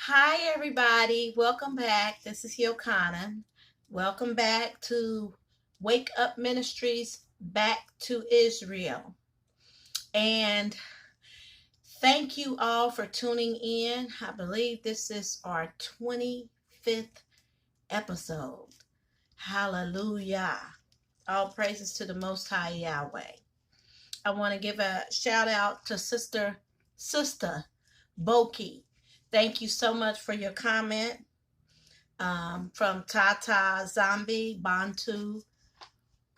Hi, everybody. Welcome back. This is Yokana. Welcome back to Wake Up Ministries, back to Israel. And thank you all for tuning in. I believe this is our 25th episode. Hallelujah. All praises to the Most High Yahweh. I want to give a shout out to Sister Boki. Thank you so much for your comment. From Tata, Zombie, Bantu,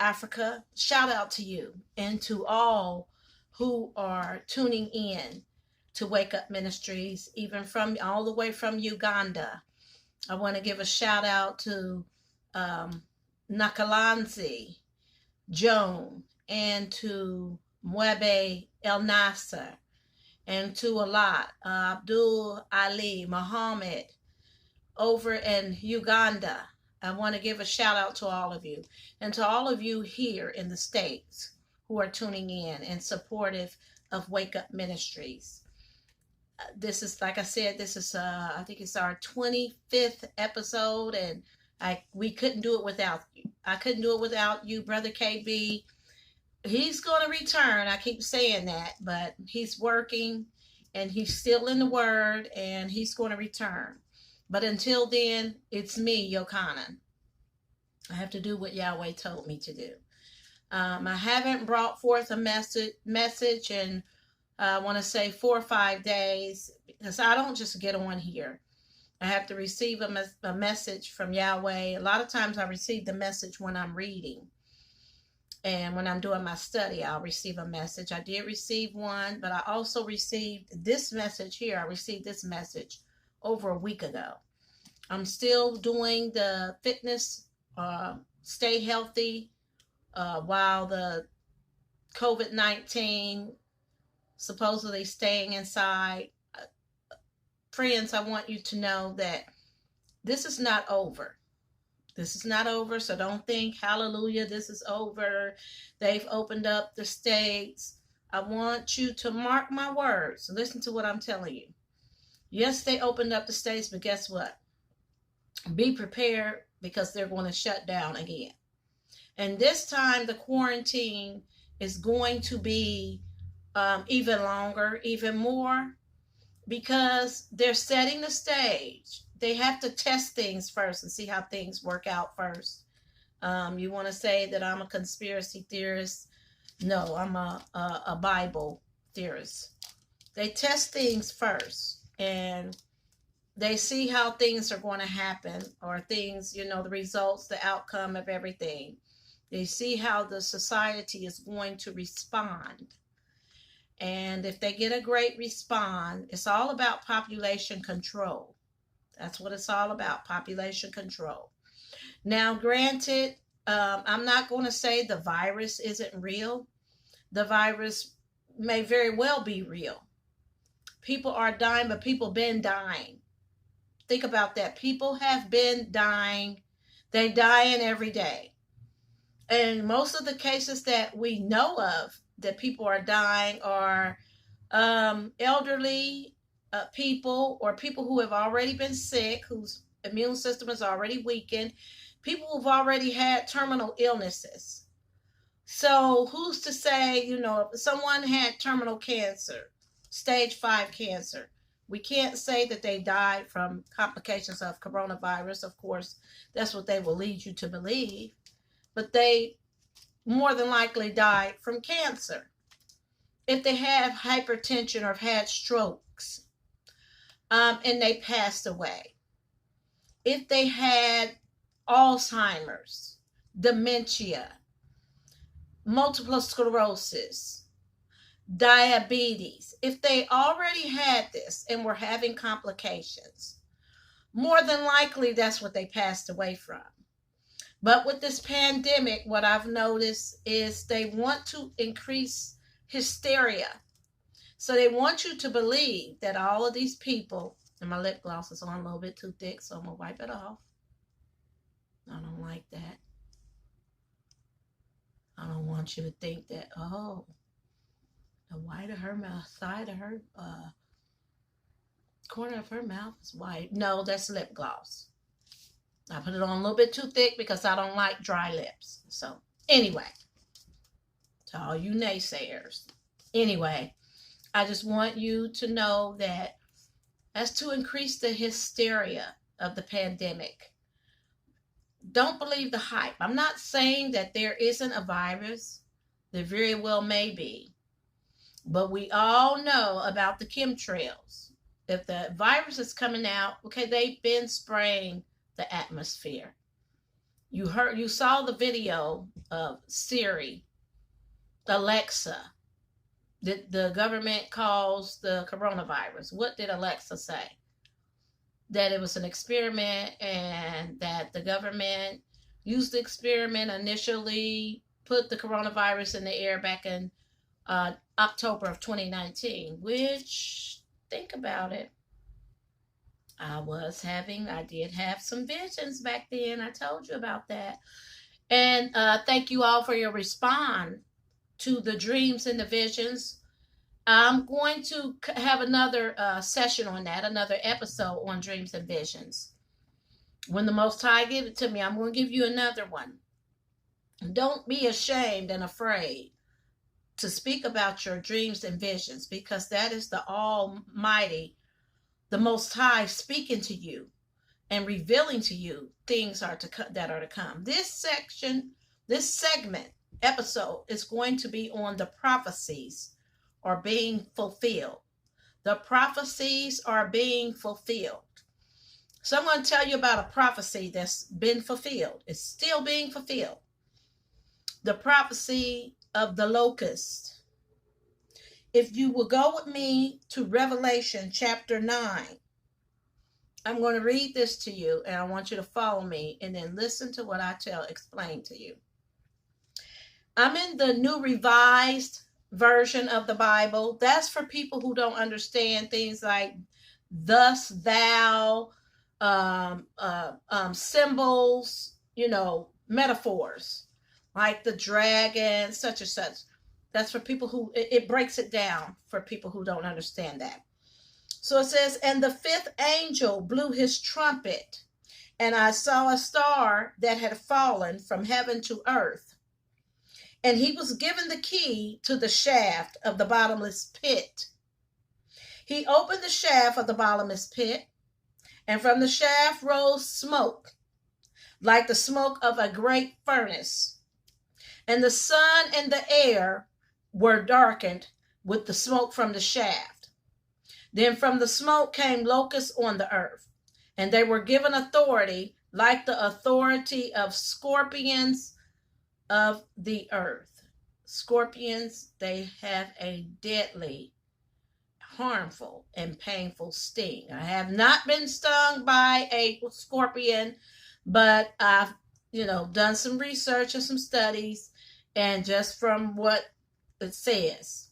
Africa. Shout out to you and to all who are tuning in to Wake Up Ministries, even from all the way from Uganda. I want to give a shout out to Nakalanzi, Joan, and to Mwebe El Nasser, and to a lot, Abdul Ali, Muhammad, over in Uganda. I want to give a shout out to all of you and to all of you here in the States who are tuning in and supportive of Wake Up Ministries. This is, like I said, this is, I think it's our 25th episode, and we couldn't do it without you. I couldn't do it without you, Brother KB. He's going to return. I keep saying that, but he's working and he's still in the Word, and he's going to return. But until then, it's me, Yochanan. I have to do what Yahweh told me to do. I haven't brought forth a message in, I want to say 4 or 5 days, because I don't just get on here. I have to receive a message from Yahweh. A lot of times I receive the message when I'm reading. And when I'm doing my study, I'll receive a message. I did receive one, but I also received this message here. I received this message over a week ago. I'm still doing the fitness, stay healthy, while the COVID-19 supposedly staying inside. Friends, I want you to know that this is not over. This is not over, so don't think, hallelujah, this is over. They've opened up the states. I want you to mark my words. Listen to what I'm telling you. Yes, they opened up the states, but guess what? Be prepared, because they're going to shut down again. And this time, the quarantine is going to be even longer, even more, because they're setting the stage. They have to test things first and see how things work out first. You want to say that I'm a conspiracy theorist? No, I'm a Bible theorist. They test things first, and they see how things are going to happen, or things, the results, the outcome of everything. They see how the society is going to respond. And if they get a great response, it's all about population control. That's what it's all about, population control. Now, granted, I'm not going to say the virus isn't real. The virus may very well be real. People are dying, but people been dying. Think about that. People have been dying. They dying every day. And most of the cases that we know of that people are dying are elderly people, or people who have already been sick, whose immune system is already weakened, people who've already had terminal illnesses. So who's to say, if someone had terminal cancer, stage 5 cancer, we can't say that they died from complications of coronavirus. Of course, that's what they will lead you to believe. But they more than likely died from cancer. If they have hypertension or have had strokes, and they passed away. If they had Alzheimer's, dementia, multiple sclerosis, diabetes, if they already had this and were having complications, more than likely that's what they passed away from. But with this pandemic, what I've noticed is they want to increase hysteria. So they want you to believe that all of these people, and my lip gloss is on a little bit too thick, so I'm going to wipe it off. I don't like that. I don't want you to think that, oh, the white of her mouth, side of her corner of her mouth is white. No, that's lip gloss. I put it on a little bit too thick because I don't like dry lips. So anyway, to all you naysayers. Anyway, I just want you to know that as to increase the hysteria of the pandemic, don't believe the hype. I'm not saying that there isn't a virus. There very well may be. But we all know about the chemtrails. If the virus is coming out, okay, they've been spraying the atmosphere. You saw the video of Siri, Alexa. The government calls the coronavirus. What did Alexa say? That it was an experiment and that the government used the experiment initially, put the coronavirus in the air back in October of 2019, which, think about it, I did have some visions back then. I told you about that. And thank you all for your response to the dreams and the visions. I'm going to have another session on that, another episode on dreams and visions. When the Most High give it to me, I'm going to give you another one. Don't be ashamed and afraid to speak about your dreams and visions, because that is the Almighty, the Most High, speaking to you and revealing to you things that are to come. This segment episode is going to be on the prophecies are being fulfilled. The prophecies are being fulfilled. So I'm going to tell you about a prophecy that's been fulfilled. It's still being fulfilled. The prophecy of the locust. If you will go with me to Revelation chapter 9, I'm going to read this to you, and I want you to follow me and then listen to what I explain to you. I'm in the New Revised Version of the Bible. That's for people who don't understand things like thus, thou, symbols, metaphors, like the dragon, such and such. That's for people who, it breaks it down for people who don't understand that. So it says, and the fifth angel blew his trumpet, and I saw a star that had fallen from heaven to earth. And he was given the key to the shaft of the bottomless pit. He opened the shaft of the bottomless pit, and from the shaft rose smoke, like the smoke of a great furnace. And the sun and the air were darkened with the smoke from the shaft. Then from the smoke came locusts on the earth, and they were given authority like the authority of scorpions of the earth. Scorpions, they have a deadly, harmful, and painful sting. I have not been stung by a scorpion, but I've, done some research and some studies, and just from what it says.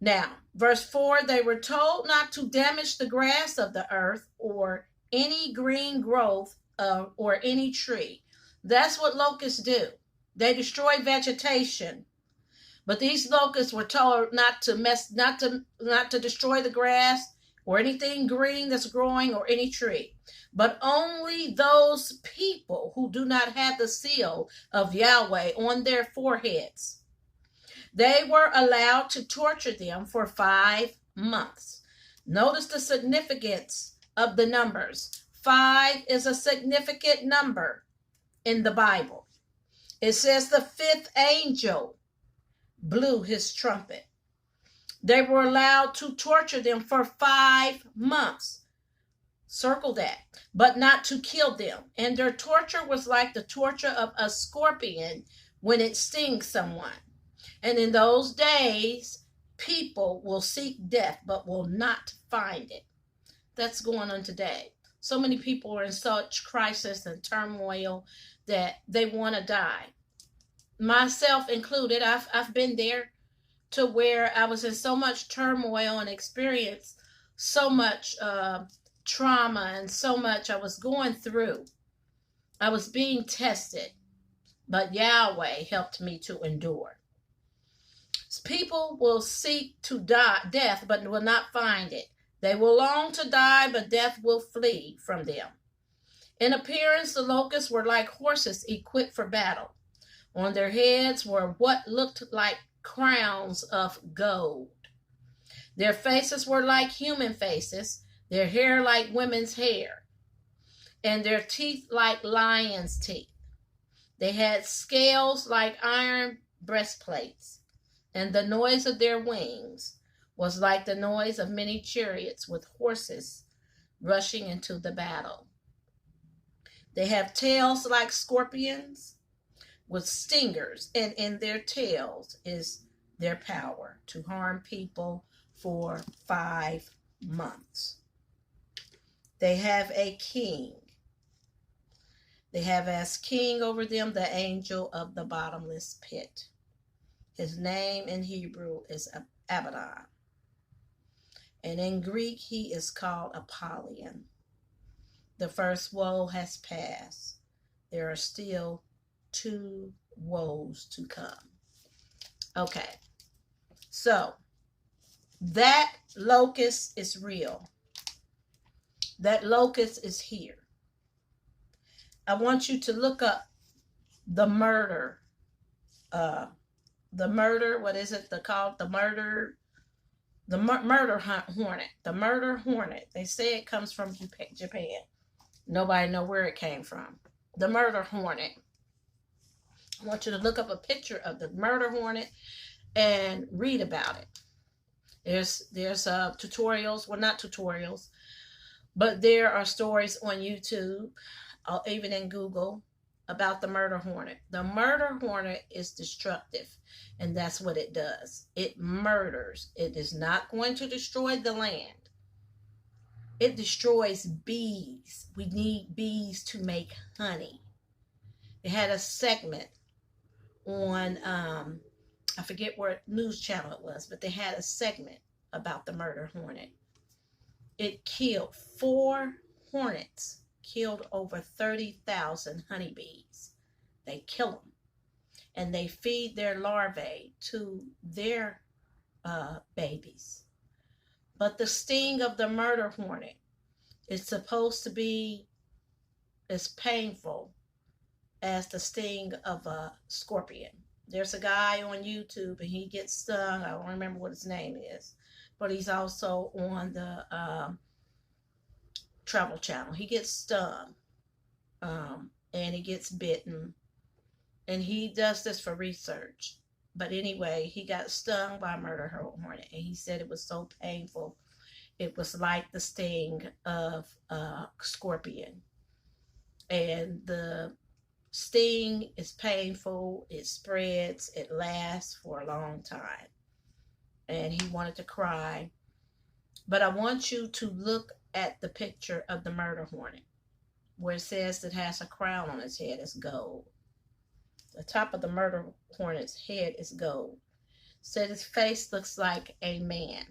Now, verse 4, they were told not to damage the grass of the earth or any green growth or any tree. That's what locusts do. They destroy vegetation. But these locusts were told not to destroy the grass or anything green that's growing or any tree. But only those people who do not have the seal of Yahweh on their foreheads. They were allowed to torture them for 5 months. Notice the significance of the numbers. 5 is a significant number in the Bible. It says the fifth angel blew his trumpet. They were allowed to torture them for 5 months. Circle that. But not to kill them. And their torture was like the torture of a scorpion when it stings someone. And in those days, people will seek death but will not find it. That's going on today. So many people are in such crisis and turmoil that they want to die. Myself included, I've been there to where I was in so much turmoil and experienced so much trauma and so much I was going through. I was being tested, but Yahweh helped me to endure. People will seek to die, death, but will not find it. They will long to die, but death will flee from them. In appearance, the locusts were like horses equipped for battle. On their heads were what looked like crowns of gold. Their faces were like human faces, their hair like women's hair, and their teeth like lions' teeth. They had scales like iron breastplates, and the noise of their wings was like the noise of many chariots with horses rushing into the battle. They have tails like scorpions with stingers, and in their tails is their power to harm people for 5 months. They have a king. They have as king over them the angel of the bottomless pit. His name in Hebrew is Abaddon, and in Greek he is called Apollyon. The first woe has passed. There are still 2 woes to come. Okay, so that locust is real. That locust is here. I want you to look up the murder. What is it called? The murder hornet. The murder hornet. They say it comes from Japan. Nobody know where it came from. The murder hornet. I want you to look up a picture of the murder hornet and read about it. There's tutorials. Well, not tutorials, but there are stories on YouTube, even in Google, about the murder hornet. The murder hornet is destructive, and that's what it does. It murders. It is not going to destroy the land. It destroys bees. We need bees to make honey. It had a segment on, I forget what news channel it was, but they had a segment about the murder hornet. It killed 4 hornets, killed over 30,000 honeybees. They kill them, and they feed their larvae to their babies. But the sting of the murder hornet is supposed to be as painful as the sting of a scorpion. There's a guy on YouTube, and he gets stung. I don't remember what his name is, but he's also on the Travel Channel. He gets stung, and he gets bitten, and he does this for research. But anyway, he got stung by a murder hornet, and he said it was so painful. It was like the sting of a scorpion. And the sting is painful, it spreads, it lasts for a long time. And he wanted to cry. But I want you to look at the picture of the murder hornet, where it says it has a crown on its head. It's gold. The top of the murder hornet's head is gold. Said his face looks like a man.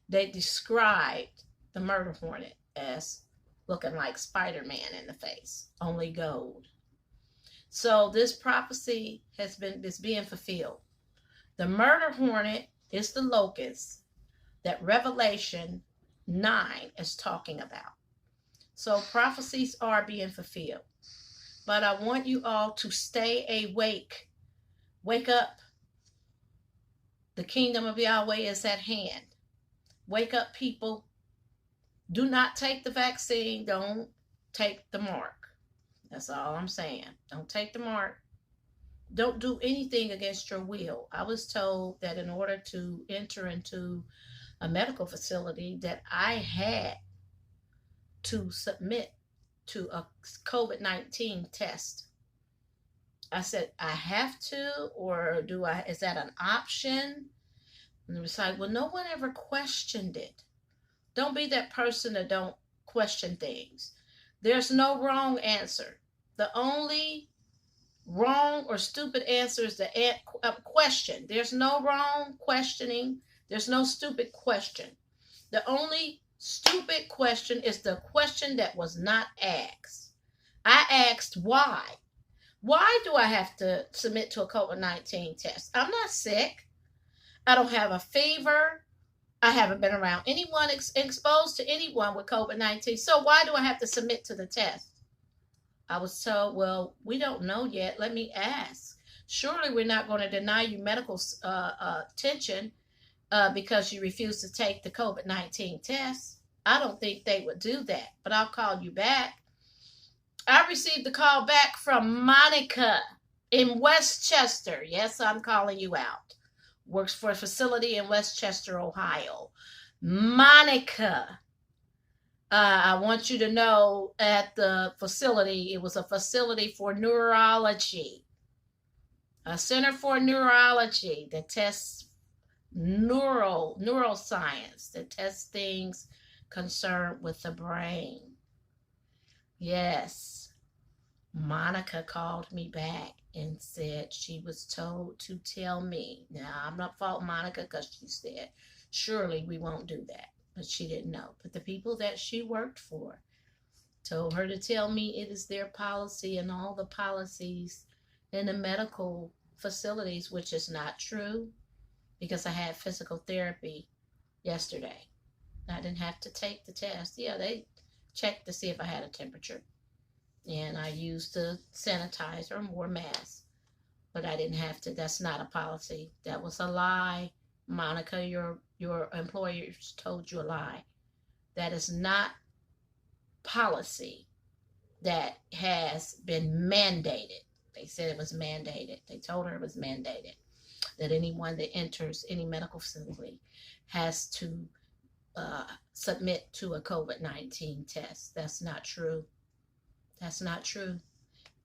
They described the murder hornet as looking like Spider-Man in the face, only gold. So this prophecy is being fulfilled. The murder hornet is the locust that Revelation 9 is talking about. So prophecies are being fulfilled. But I want you all to stay awake. Wake up. The kingdom of Yahweh is at hand. Wake up, people. Do not take the vaccine. Don't take the mark. That's all I'm saying. Don't take the mark. Don't do anything against your will. I was told that in order to enter into a medical facility that I had to submit to a COVID-19 test. I said, I have to, or is that an option? And it was like, well, no one ever questioned it. Don't be that person that don't question things. There's no wrong answer. The only wrong or stupid answer is the question. There's no wrong questioning. There's no stupid question. The only stupid question is the question that was not asked. I asked why. Why do I have to submit to a COVID-19 test? I'm not sick. I don't have a fever. I haven't been around anyone exposed to anyone with COVID-19. So why do I have to submit to the test? I was told, well, we don't know yet. Let me ask. Surely we're not going to deny you medical attention because you refuse to take the COVID-19 test. I don't think they would do that, but I'll call you back. I received a call back from Monica in Westchester. Yes, I'm calling you out. Works for a facility in Westchester, Ohio. Monica, I want you to know at the facility, it was a facility for neurology, a center for neurology that tests neuroscience, that tests things concerned with the brain. Yes, Monica called me back and said she was told to tell me. Now, I'm not faulting Monica because she said, surely we won't do that. But she didn't know. But the people that she worked for told her to tell me it is their policy and all the policies in the medical facilities, which is not true because I had physical therapy yesterday. I didn't have to take the test. Yeah, they checked to see if I had a temperature. And I used the sanitizer and wore masks. But I didn't have to. That's not a policy. That was a lie. Monica, your employers told you a lie. That is not policy that has been mandated. They said it was mandated. They told her it was mandated that anyone that enters any medical facility has to submit to a COVID-19 test. That's not true. That's not true.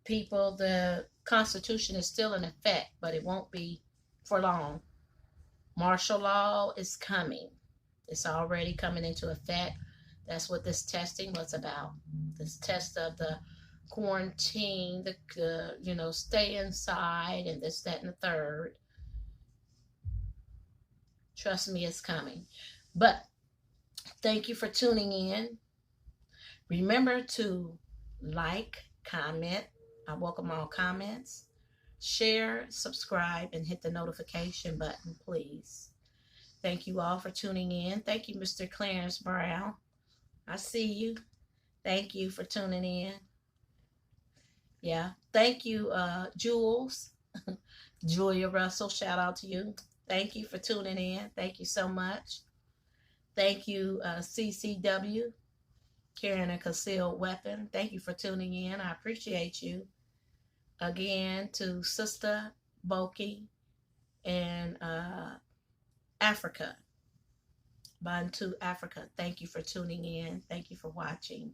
People, the Constitution is still in effect, but it won't be for long. Martial law is coming. It's already coming into effect. That's what this testing was about. This test of the quarantine, the stay inside and this, that, and the third. Trust me, it's coming. But thank you for tuning in. Remember to like, comment. I welcome all comments. Share, subscribe, and hit the notification button, please. Thank you all for tuning in. Thank you, Mr. Clarence Brown. I see you. Thank you for tuning in. Yeah. Thank you, Jules. Julia Russell, shout out to you. Thank you for tuning in. Thank you so much. Thank you, CCW, carrying a concealed weapon. Thank you for tuning in. I appreciate you. Again, to Sister Boki in Africa, Bantu, Africa. Thank you for tuning in. Thank you for watching.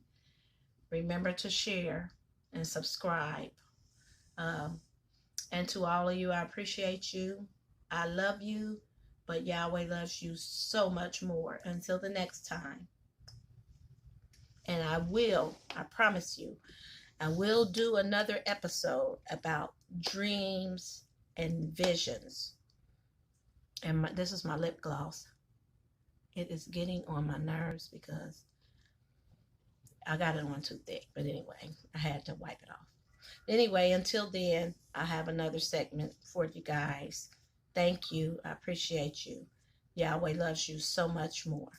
Remember to share and subscribe. And to all of you, I appreciate you. I love you, but Yahweh loves you so much more. Until the next time. And I promise you, I will do another episode about dreams and visions. And this is my lip gloss. It is getting on my nerves because I got it on too thick. But anyway, I had to wipe it off. Anyway, until then, I have another segment for you guys. Thank you. I appreciate you. Yahweh loves you so much more.